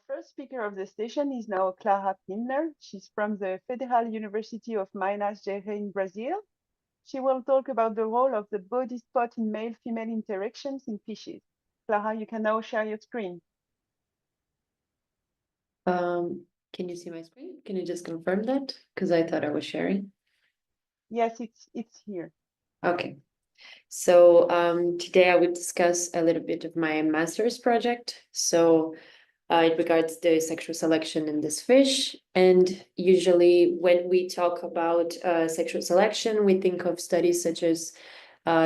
first speaker of the station is now Clara Pidner. She's from the Federal University of Minas Gerais in Brazil. She will talk about the role of the body spot in male-female interactions in fishes. Clara, you can now share your screen. Can you see my screen? Can you just confirm that? Because I thought I was sharing. Yes, it's here. Okay. So today I would discuss a little bit of my master's project. So it regards the sexual selection in this fish. And usually when we talk about sexual selection, we think of studies such as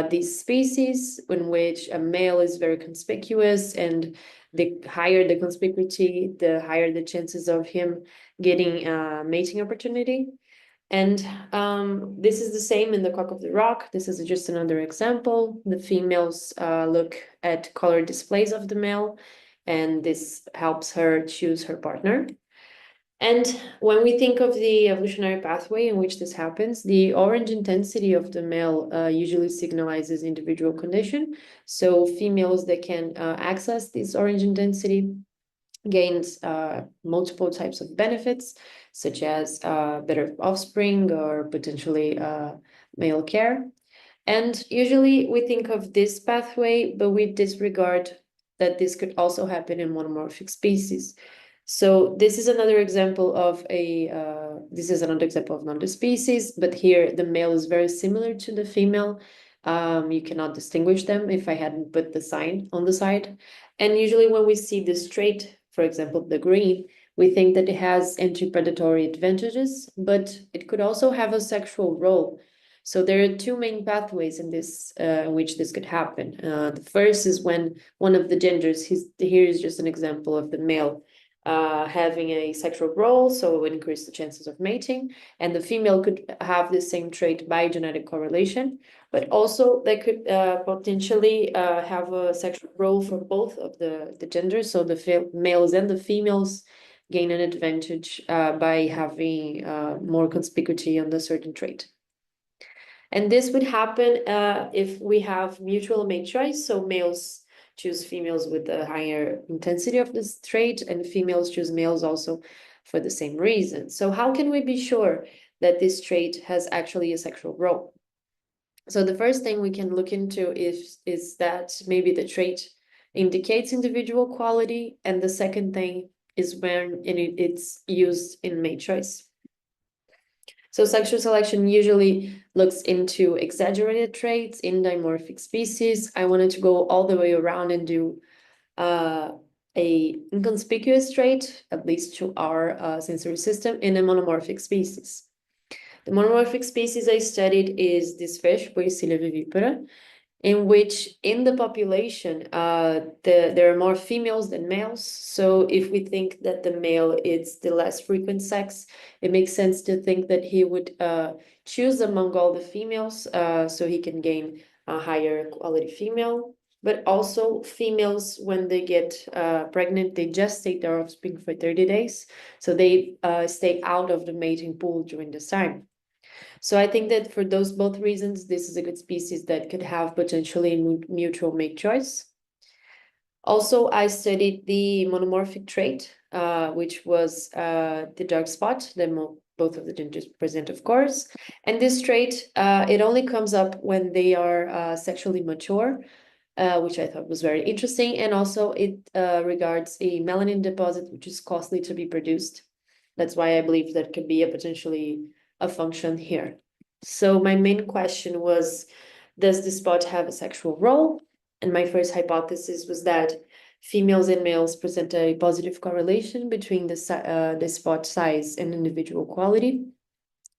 these species in which a male is very conspicuous, and the higher the conspicuity, the higher the chances of him getting a mating opportunity. And this is the same in the cock of the rock. This is just another example. The females look at color displays of the male, and this helps her choose her partner. And when we think of the evolutionary pathway in which this happens, the orange intensity of the male usually signalizes individual condition. So females that can access this orange intensity gains multiple types of benefits, such as better offspring or potentially male care. And usually we think of this pathway, but we disregard that this could also happen in monomorphic species. So this is another example of another species, but here the male is very similar to the female. You cannot distinguish them if I hadn't put the sign on the side. And usually when we see this trait, for example, the green, we think that it has anti-predatory advantages, but it could also have a sexual role. So there are two main pathways in this, in which this could happen. The first is when one of the genders, here is just an example of the male, having a sexual role, so it would increase the chances of mating, and the female could have the same trait by genetic correlation, but also they could potentially have a sexual role for both of the genders, so the males and the females gain an advantage by having more conspicuity on the certain trait. And this would happen if we have mutual mate choice, so males choose females with a higher intensity of this trait, and females choose males also for the same reason. So how can we be sure that this trait has actually a sexual role? So the first thing we can look into is that maybe the trait indicates individual quality, and the second thing is when it's used in mate choice. So sexual selection usually looks into exaggerated traits in dimorphic species. I wanted to go all the way around and do a inconspicuous trait, at least to our sensory system, in a monomorphic species. The monomorphic species I studied is this fish, Poecilia vivipara, in which in the population, there are more females than males. So if we think that the male is the less frequent sex, it makes sense to think that he would choose among all the females, so he can gain a higher quality female. But also females, when they get pregnant, they gestate their offspring for 30 days. So they stay out of the mating pool during this time. So I think that for those both reasons, this is a good species that could have potentially mutual mate choice. Also, I studied the monomorphic trait, which was the dark spot that both of the genders present, of course. And this trait, it only comes up when they are sexually mature, which I thought was very interesting. And also it regards a melanin deposit, which is costly to be produced. That's why I believe that could be a potentially a function here. So my main question was, does the spot have a sexual role? And my first hypothesis was that females and males present a positive correlation between the spot size and individual quality.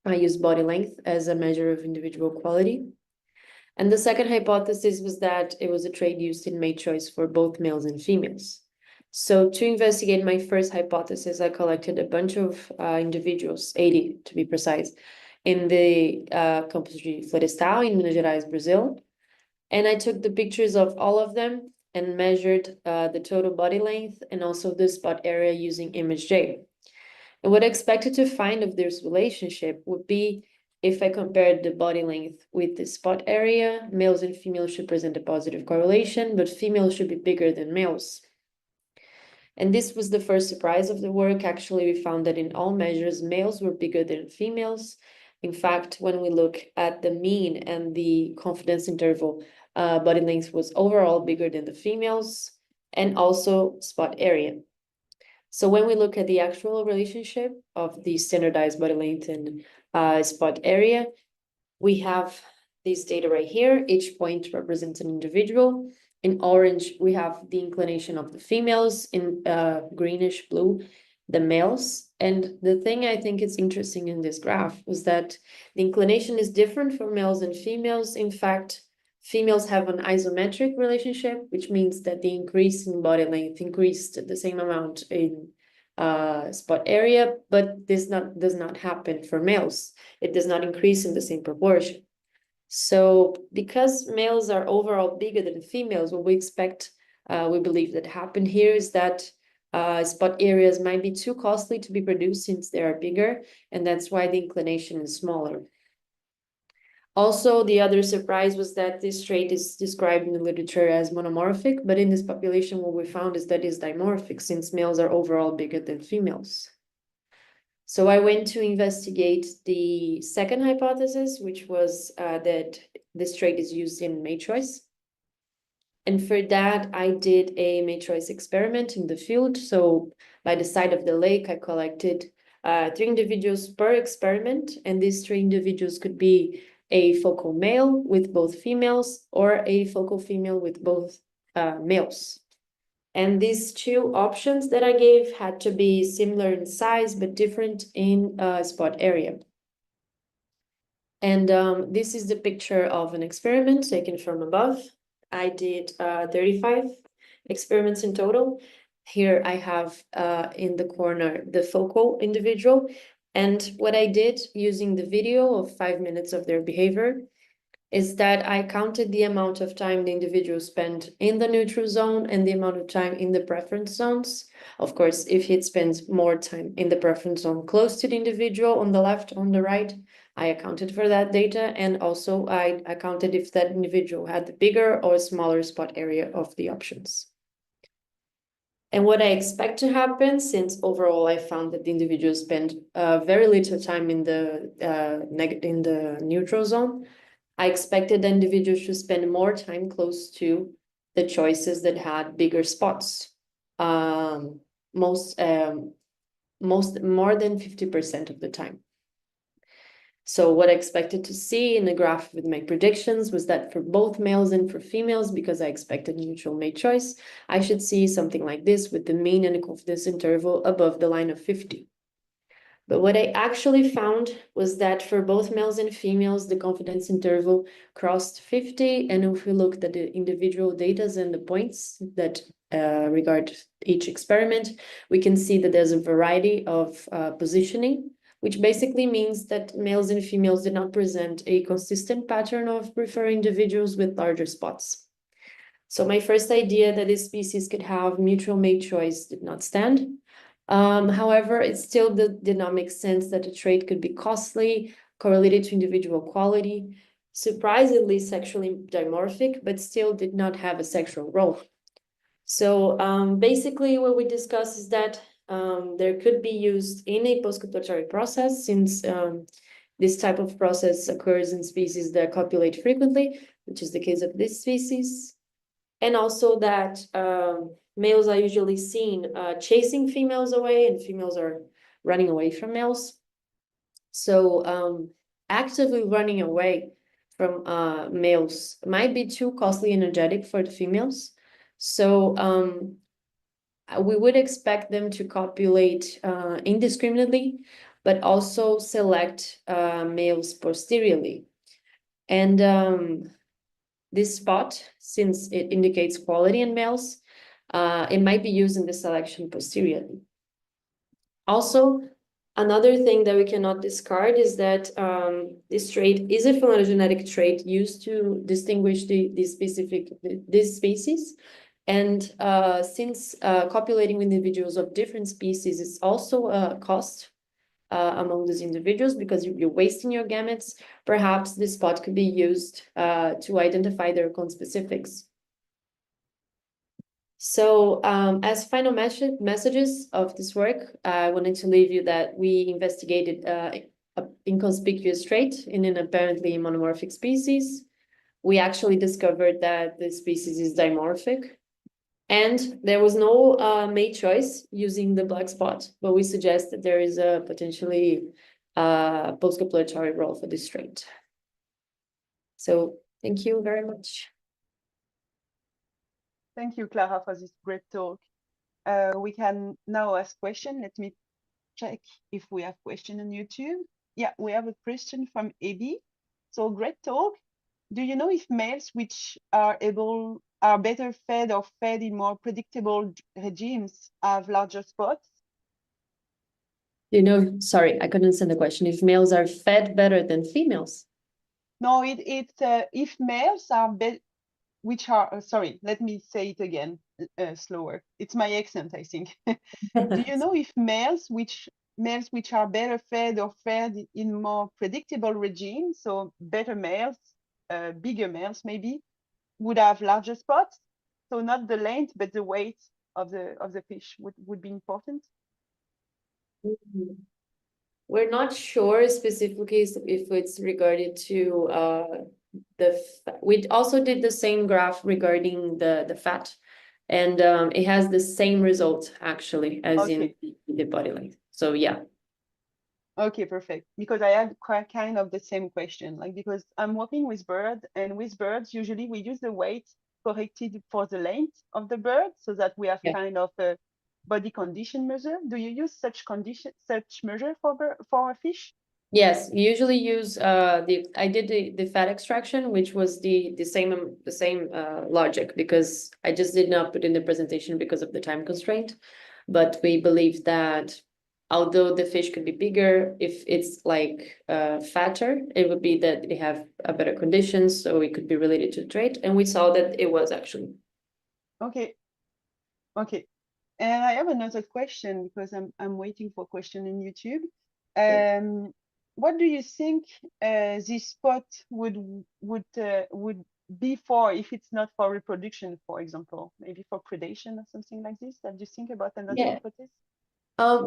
I use body length as a measure of individual quality. And the second hypothesis was that it was a trait used in mate choice for both males and females. So to investigate my first hypothesis, I collected a bunch of individuals, 80 to be precise, in the Campus de Florestal in Minas Gerais, Brazil. And I took the pictures of all of them and measured the total body length and also the spot area using ImageJ. And what I expected to find of this relationship would be, if I compared the body length with the spot area, males and females should present a positive correlation, but females should be bigger than males. And this was the first surprise of the work. Actually, we found that in all measures, males were bigger than females. In fact, when we look at the mean and the confidence interval, body length was overall bigger than the females, and also spot area. So when we look at the actual relationship of the standardized body length and spot area, we have this data right here. Each point represents an individual. In orange, we have the inclination of the females. In greenish blue, the males. And the thing I think is interesting in this graph was that the inclination is different for males and females. In fact, females have an isometric relationship, which means that the increase in body length increased the same amount in spot area, but this does not happen for males. It does not increase in the same proportion. So because males are overall bigger than females, what we expect, we believe that happened here is that spot areas might be too costly to be produced since they are bigger, and that's why the inclination is smaller. Also, the other surprise was that this trait is described in the literature as monomorphic, but in this population, what we found is that it's dimorphic since males are overall bigger than females. So I went to investigate the second hypothesis, which was that this trait is used in mate choice. And for that, I did a mate choice experiment in the field. So by the side of the lake, I collected 3 individuals per experiment, and these 3 individuals could be a focal male with both females or a focal female with both males. And these 2 options that I gave had to be similar in size, but different in spot area. And this is the picture of an experiment taken from above. I did 35 experiments in total. Here I have in the corner the focal individual. And what I did using the video of 5 minutes of their behavior is that I counted the amount of time the individual spent in the neutral zone and the amount of time in the preference zones. Of course, if he spends more time in the preference zone close to the individual on the left, on the right, I accounted for that data. And also I accounted if that individual had the bigger or smaller spot area of the options. And what I expect to happen, since overall I found that the individuals spend very little time in the neutral zone, I expected the individuals to spend more time close to the choices that had bigger spots, more than 50% of the time. So what I expected to see in the graph with my predictions was that for both males and for females, because I expected neutral mate choice, I should see something like this with the mean and the confidence interval above the line of 50. But what I actually found was that for both males and females, the confidence interval crossed 50. And if we looked at the individual data and the points that regard each experiment, we can see that there's a variety of positioning, which basically means that males and females did not present a consistent pattern of preferring individuals with larger spots. So my first idea that this species could have mutual mate choice did not stand. However, it still did not make sense that a trait could be costly, correlated to individual quality, surprisingly sexually dimorphic, but still did not have a sexual role. So basically what we discussed is that there could be used in a postcopulatory process, since this type of process occurs in species that copulate frequently, which is the case of this species. And also that males are usually seen chasing females away and females are running away from males. So actively running away from males might be too costly and energetic for the females. So we would expect them to copulate indiscriminately, but also select males posteriorly. And this spot, since it indicates quality in males, it might be used in the selection posteriorly. Also, another thing that we cannot discard is that this trait is a phylogenetic trait used to distinguish this species. And since copulating with individuals of different species is also a cost among these individuals, because you're wasting your gametes, perhaps this spot could be used to identify their conspecifics. So as final messages of this work, I wanted to leave you that we investigated an inconspicuous trait in an apparently monomorphic species. We actually discovered that the species is dimorphic, and there was no mate choice using the black spot, but we suggest that there is a potentially postcopulatory role for this trait. So thank you very much. Thank you, Clara, for this great talk. We can now ask questions. Let me check if we have question on YouTube. Yeah, we have a question from AB. So great talk. Do you know if males which are better fed or fed in more predictable regimes have larger spots? You know, sorry, I couldn't understand the question. If males are fed better than females? No, it's if males are which are sorry, let me say it again slower. It's my accent, I think. Do you know if males which are better fed or fed in more predictable regimes, so better males, bigger males maybe, would have larger spots? So not the length, but the weight of the fish would be important. We're not sure specifically if it's regarded to we also did the same graph regarding the fat, and it has the same result actually as Okay. in the body length. So yeah. Okay, perfect. Because I had quite kind of the same question, like because I'm working with birds, and with birds, usually we use the weight corrected for the length of the bird so that we have Yeah. kind of a body condition measure. Do you use such measure for a fish? Yes, you usually use I did the fat extraction, which was the same logic, because I just did not put in the presentation because of the time constraint. But we believe that although the fish could be bigger, if it's like fatter, it would be that they have a better conditions, so it could be related to trait. And we saw that it was actually. Okay. Okay. And I have another question because I'm waiting for question in YouTube. What do you think this spot would be for if it's not for reproduction, for example, maybe for predation or something like this? Have you think about another Yeah. hypothesis?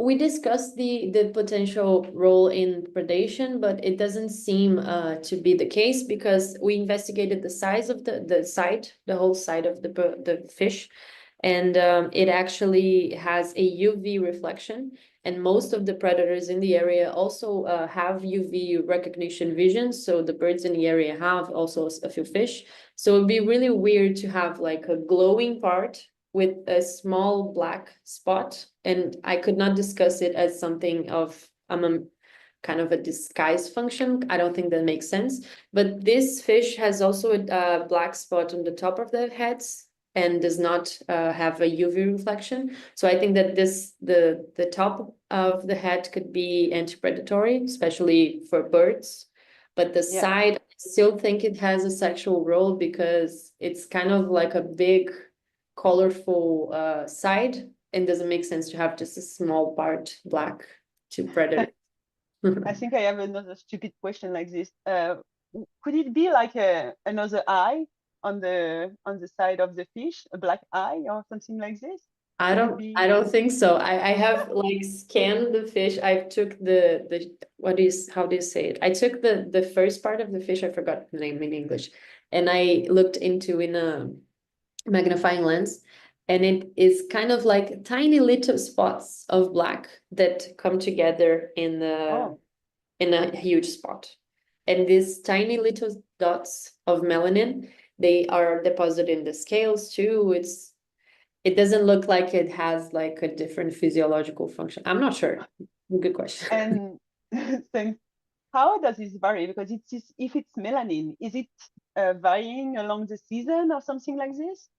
We discussed the potential role in predation, but it doesn't seem to be the case, because we investigated the size of the whole side of the fish, and it actually has a UV reflection, and most of the predators in the area also have UV recognition vision, so the birds in the area have also a few fish. So it'd be really weird to have like a glowing part with a small black spot, and I could not discuss it as something of kind of a disguise function. I don't think that makes sense. But this fish has also a black spot on the top of the heads and does not have a UV reflection. So I think that the top of the head could be anti-predatory, especially for birds. But the Yeah. side, I still think it has a sexual role, because it's kind of like a big colorful side, and doesn't make sense to have just a small part black to predator. I think I have another stupid question like this. Could it be like another eye on the side of the fish, a black eye or something like this? Would it be? I don't think so. I have like scanned the fish. I took the how do you say it? I took the first part of the fish, I forgot the name in English, and I looked into in a magnifying lens, and it is kind of like tiny little spots of black that come together Oh, in a huge spot. And these tiny little dots of melanin, they are deposited in the scales too. It doesn't look like it has like a different physiological function. I'm not sure. Good question. and thanks. How does this vary? Because if it's melanin, is it varying along the season or something like this,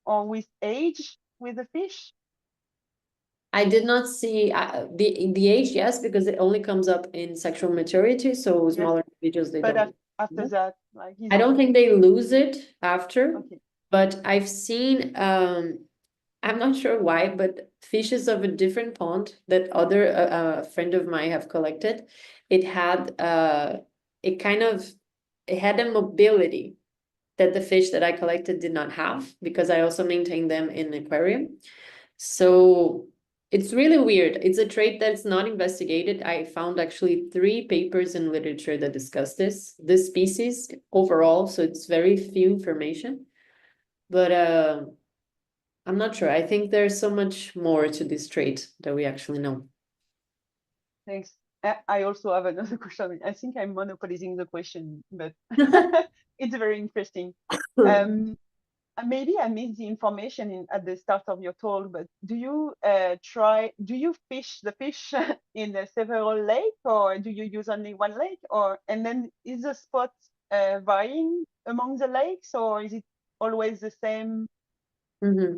or with age with the fish? I did not see the age, yes, because it only comes up in sexual maturity. So Yes, smaller individuals, they but don't. after that, like, is I it don't think they lose it after, okay? but I've seen I'm not sure why, but fishes of a different pond that other friend of mine have collected, it had it kind of it had a mobility that the fish that I collected did not have, because I also maintain them in an aquarium. So it's really weird. It's a trait that's not investigated. I found actually 3 papers in literature that discuss this species overall, so it's very few information. But I'm not sure. I think there's so much more to this trait that we actually know. Thanks. I also have another question. I think I'm monopolizing the question, but it's very interesting. Maybe I missed the information at the start of your talk, but do you fish the fish in several lakes, or do you use only one lake, and then is the spot varying among the lakes, or is it always the same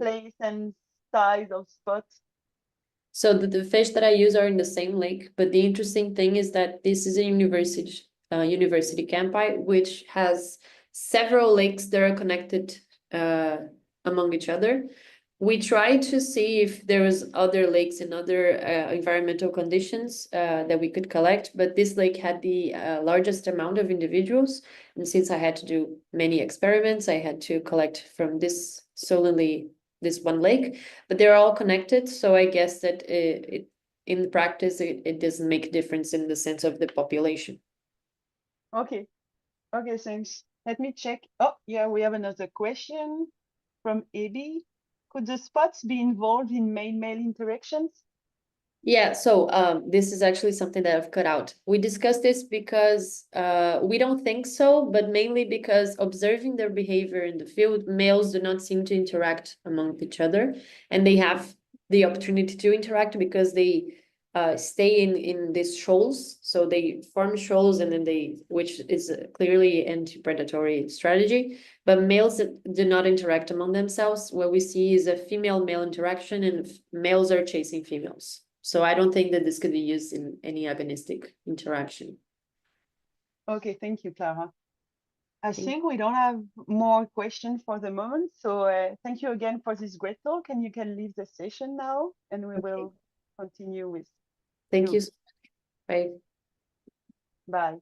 place and size of spots? So the fish that I use are in the same lake, but the interesting thing is that this is a university campi, which has several lakes that are connected among each other. We tried to see if there was other lakes in other environmental conditions that we could collect, but this lake had the largest amount of individuals. And since I had to do many experiments, I had to collect from this solely this one lake, but they're all connected. So I guess that in practice, it doesn't make a difference in the sense of the population. Okay. Okay, thanks. Let me check. Oh, yeah, we have another question from AB. Could the spots be involved in male-male interactions? Yeah, so this is actually something that I've cut out. We discussed this because we don't think so, but mainly because observing their behavior in the field, males do not seem to interact among each other, and they have the opportunity to interact because they stay in these shoals. So they form shoals, and then which is clearly anti-predatory strategy. But males do not interact among themselves. What we see is a female-male interaction, and males are chasing females. So I don't think that this could be used in any agonistic interaction. Okay, thank you, Clara. I think we don't have more questions for the moment. So thank you again for this great talk, and you can leave the session now, and we will continue with Thank you. Bye. Bye.